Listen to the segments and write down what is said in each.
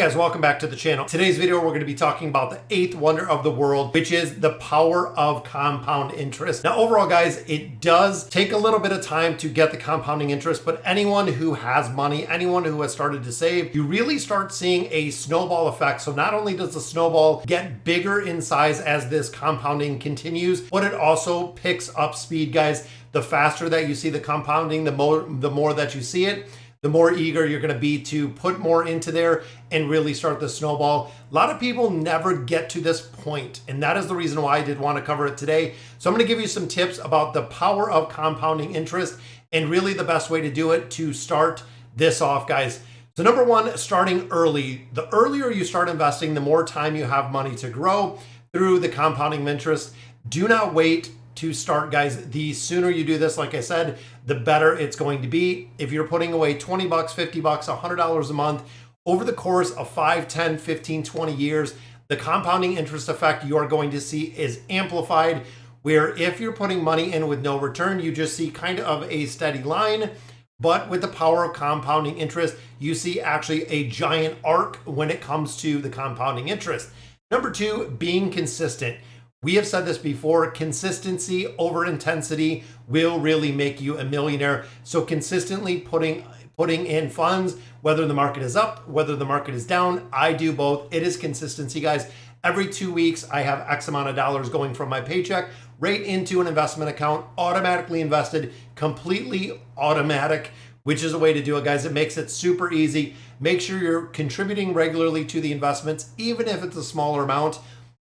Guys, welcome back to the channel. Today's video, we're going to be talking about the eighth wonder of the world, which is the power of compound interest. Now, overall, guys, it does take a little bit of time to get the compounding interest, but anyone who has money, anyone who has started to save, you really start seeing a snowball effect. So not only does the snowball get bigger in size as this compounding continues, but it also picks up speed, guys. The faster that you see the compounding, the more that you see it, the more eager you're going to be to put more into there and really start the snowball. A lot of people never get to this point, and that is the reason why I did want to cover it today. So I'm going to give you some tips about the power of compounding interest and really the best way to do it to start this off, guys. So number one, starting early. The earlier you start investing, the more time you have money to grow through the compounding interest. Do not wait to start, guys. The sooner you do this, like I said, the better it's going to be. If you're putting away 20 bucks, 50 bucks, $100 a month over the course of 5, 10, 15, 20 years, the compounding interest effect you are going to see is amplified, where if you're putting money in with no return, you just see kind of a steady line. But with the power of compounding interest, you see actually a giant arc when it comes to the compounding interest. Number two, being consistent. We have said this before, consistency over intensity will really make you a millionaire. So consistently putting in funds, whether the market is up, whether the market is down, I do both. It is consistency, guys. Every 2 weeks, I have X amount of dollars going from my paycheck right into an investment account, automatically invested, completely automatic, which is a way to do it, guys. It makes it super easy. Make sure you're contributing regularly to the investments, even if it's a smaller amount.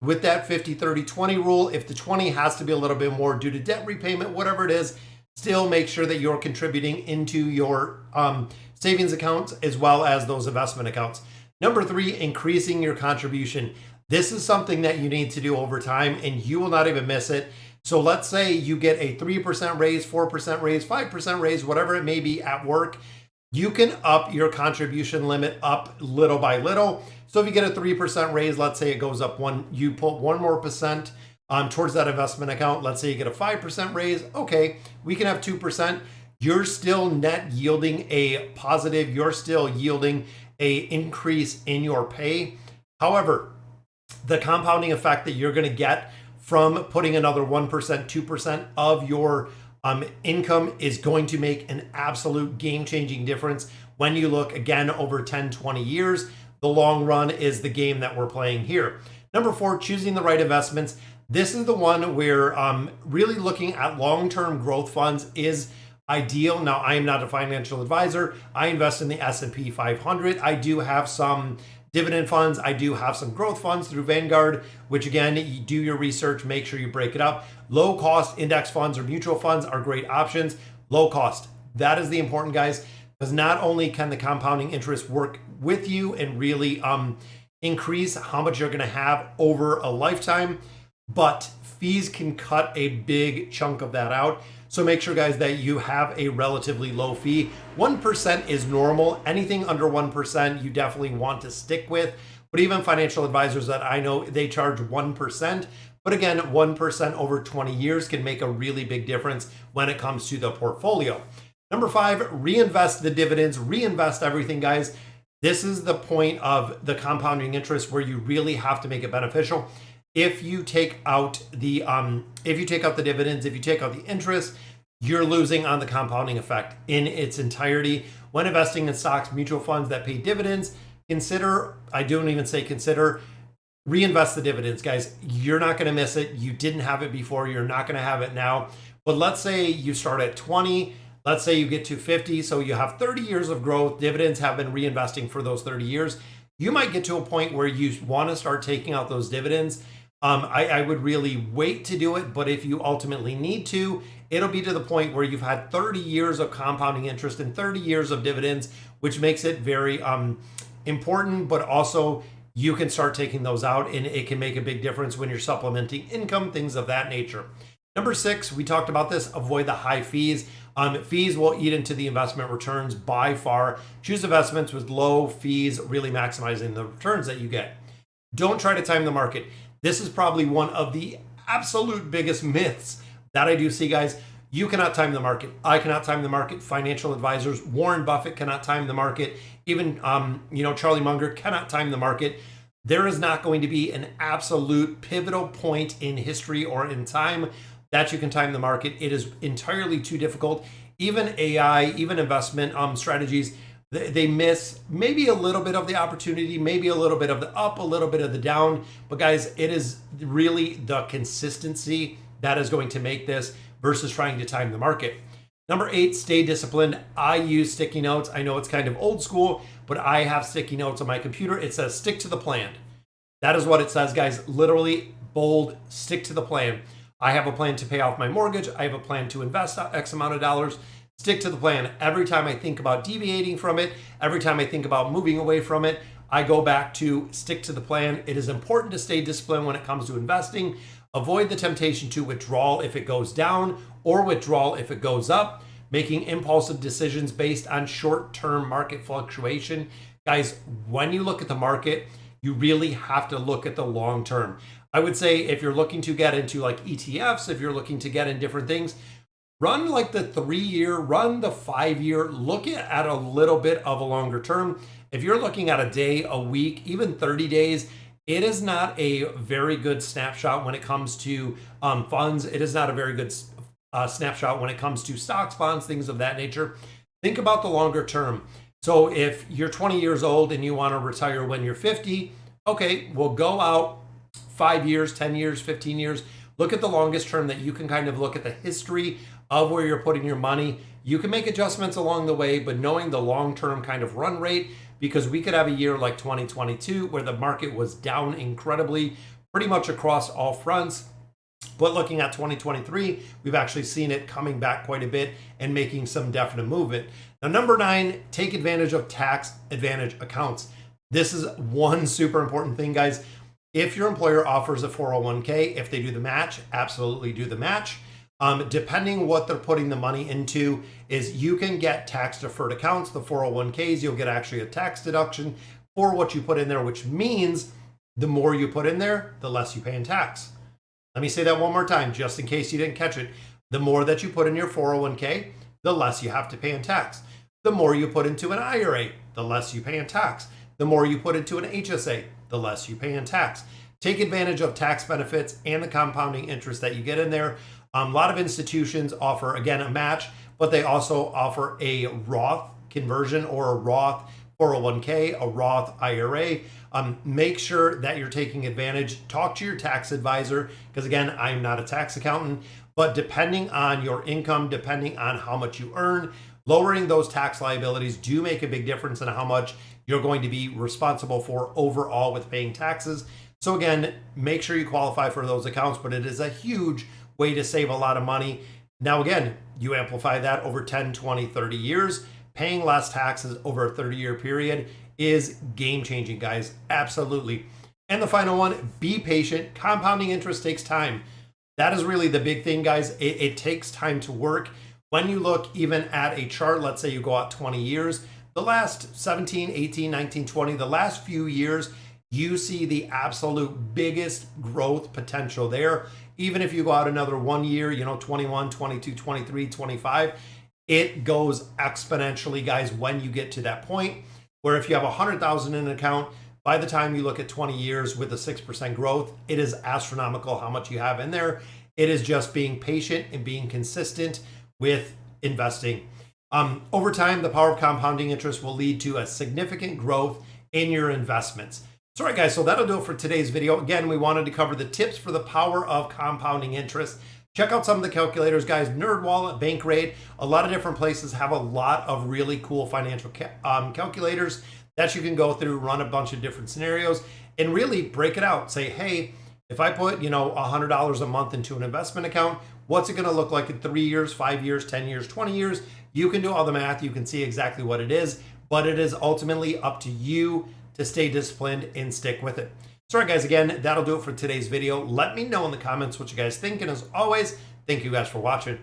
With that 50, 30, 20 rule, if the 20 has to be a little bit more due to debt repayment, whatever it is, still make sure that you're contributing into your savings accounts as well as those investment accounts. Number three, increasing your contribution. This is something that you need to do over time and you will not even miss it. So let's say you get a 3% raise, 4% raise, 5% raise, whatever it may be at work. You can up your contribution limit up little by little. So if you get a 3% raise, let's say it goes up you put 1 more percent towards that investment account. Let's say you get a 5% raise. Okay, we can have 2%. You're still net yielding a positive. You're still yielding a increase in your pay. However, the compounding effect that you're going to get from putting another 1%, 2% of your income is going to make an absolute game-changing difference when you look again over 10, 20 years. The long run is the game that we're playing here. Number four, choosing the right investments. This is the one where really looking at long-term growth funds is ideal. Now, I am not a financial advisor. I invest in the S&P 500. I do have some dividend funds. I do have some growth funds through Vanguard, which again, you do your research, make sure you break it up. Low cost index funds or mutual funds are great options. Low cost, that is the important, guys, because not only can the compounding interest work with you and really increase how much you're gonna have over a lifetime, but fees can cut a big chunk of that out. So make sure, guys, that you have a relatively low fee. 1% is normal. Anything under 1%, you definitely want to stick with. But even financial advisors that I know, they charge 1%. But again, 1% over 20 years can make a really big difference when it comes to the portfolio. Number five, reinvest the dividends, reinvest everything, guys. This is the point of the compounding interest where you really have to make it beneficial. If you take out the dividends, if you take out the interest, you're losing on the compounding effect in its entirety. When investing in stocks, mutual funds that pay dividends, reinvest the dividends, guys. You're not going to miss it. You didn't have it before. You're not going to have it now. But let's say you start at 20. Let's say you get to 50. So you have 30 years of growth. Dividends have been reinvesting for those 30 years. You might get to a point where you want to start taking out those dividends. I would really wait to do it, but if you ultimately need to, it'll be to the point where you've had 30 years of compounding interest and 30 years of dividends, which makes it very important, but also you can start taking those out and it can make a big difference when you're supplementing income, things of that nature. Number six, we talked about this, avoid the high fees. Fees will eat into the investment returns by far. Choose investments with low fees, really maximizing the returns that you get. Don't try to time the market. This is probably one of the absolute biggest myths that I do see, guys. You cannot time the market. I cannot time the market. Financial advisors, Warren Buffett cannot time the market. Even, Charlie Munger cannot time the market. There is not going to be an absolute pivotal point in history or in time that you can time the market. It is entirely too difficult. Even AI, even investment strategies, they miss maybe a little bit of the opportunity, maybe a little bit of the up, a little bit of the down. But guys, it is really the consistency that is going to make this versus trying to time the market. Number 8, stay disciplined. I use sticky notes. I know it's kind of old school, but I have sticky notes on my computer. It says stick to the plan. That is what it says, guys. Literally bold, stick to the plan. I have a plan to pay off my mortgage. I have a plan to invest X amount of dollars. Stick to the plan. Every time I think about deviating from it, every time I think about moving away from it, I go back to stick to the plan. It is important to stay disciplined when it comes to investing. Avoid the temptation to withdrawal if it goes down or withdrawal if it goes up. Making impulsive decisions based on short-term market fluctuation. Guys, when you look at the market, you really have to look at the long term. I would say if you're looking to get into like ETFs, if you're looking to get in different things, run like the 3-year, run the 5-year, look at a little bit of a longer term. If you're looking at a day, a week, even 30 days, it is not a very good snapshot when it comes to funds. It is not a very good snapshot when it comes to stocks, bonds, things of that nature. Think about the longer term. So if you're 20 years old and you want to retire when you're 50, okay, we'll go out 5 years, 10 years, 15 years. Look at the longest term that you can kind of look at the history of where you're putting your money. You can make adjustments along the way, but knowing the long-term kind of run rate, because we could have a year like 2022 where the market was down incredibly, pretty much across all fronts. But looking at 2023, we've actually seen it coming back quite a bit and making some definite movement. Now, number 9, take advantage of tax advantage accounts. This is one super important thing, guys. If your employer offers a 401k, if they do the match, absolutely do the match. Depending what they're putting the money into, is you can get tax deferred accounts, the 401ks, you'll get actually a tax deduction for what you put in there, which means the more you put in there, the less you pay in tax. Let me say that one more time, just in case you didn't catch it. The more that you put in your 401k, the less you have to pay in tax. The more you put into an IRA, the less you pay in tax. The more you put into an HSA, the less you pay in tax. Take advantage of tax benefits and the compounding interest that you get in there. A lot of institutions offer, again, a match, but they also offer a Roth conversion or a Roth 401k, a Roth IRA. Make sure that you're taking advantage. Talk to your tax advisor, because again, I'm not a tax accountant, but depending on your income, depending on how much you earn, lowering those tax liabilities do make a big difference in how much you're going to be responsible for overall with paying taxes. So again, make sure you qualify for those accounts, but it is a huge way to save a lot of money. Now, again, you amplify that over 10, 20, 30 years, paying less taxes over a 30-year period is game-changing, guys. Absolutely. And the final one, be patient. Compounding interest takes time. That is really the big thing, guys. It takes time to work. When you look even at a chart, let's say you go out 20 years, the last 17, 18, 19, 20, the last few years, you see the absolute biggest growth potential there. Even if you go out another 1 year, 21, 22, 23, 25, it goes exponentially, guys, when you get to that point where if you have 100,000 in an account, by the time you look at 20 years with a 6% growth, it is astronomical how much you have in there. It is just being patient and being consistent with investing. Over time, the power of compounding interest will lead to a significant growth in your investments. So, all right, guys, so that'll do it for today's video. Again, we wanted to cover the tips for the power of compounding interest. Check out some of the calculators, guys. NerdWallet, Bankrate, a lot of different places have a lot of really cool financial calculators that you can go through, run a bunch of different scenarios, and really break it out. Say, hey, if I put, $100 a month into an investment account, what's it going to look like in 3 years, 5 years, 10 years, 20 years? You can do all the math. You can see exactly what it is, but it is ultimately up to you to stay disciplined and stick with it. So, all right, guys, again, that'll do it for today's video. Let me know in the comments what you guys think. And as always, thank you guys for watching.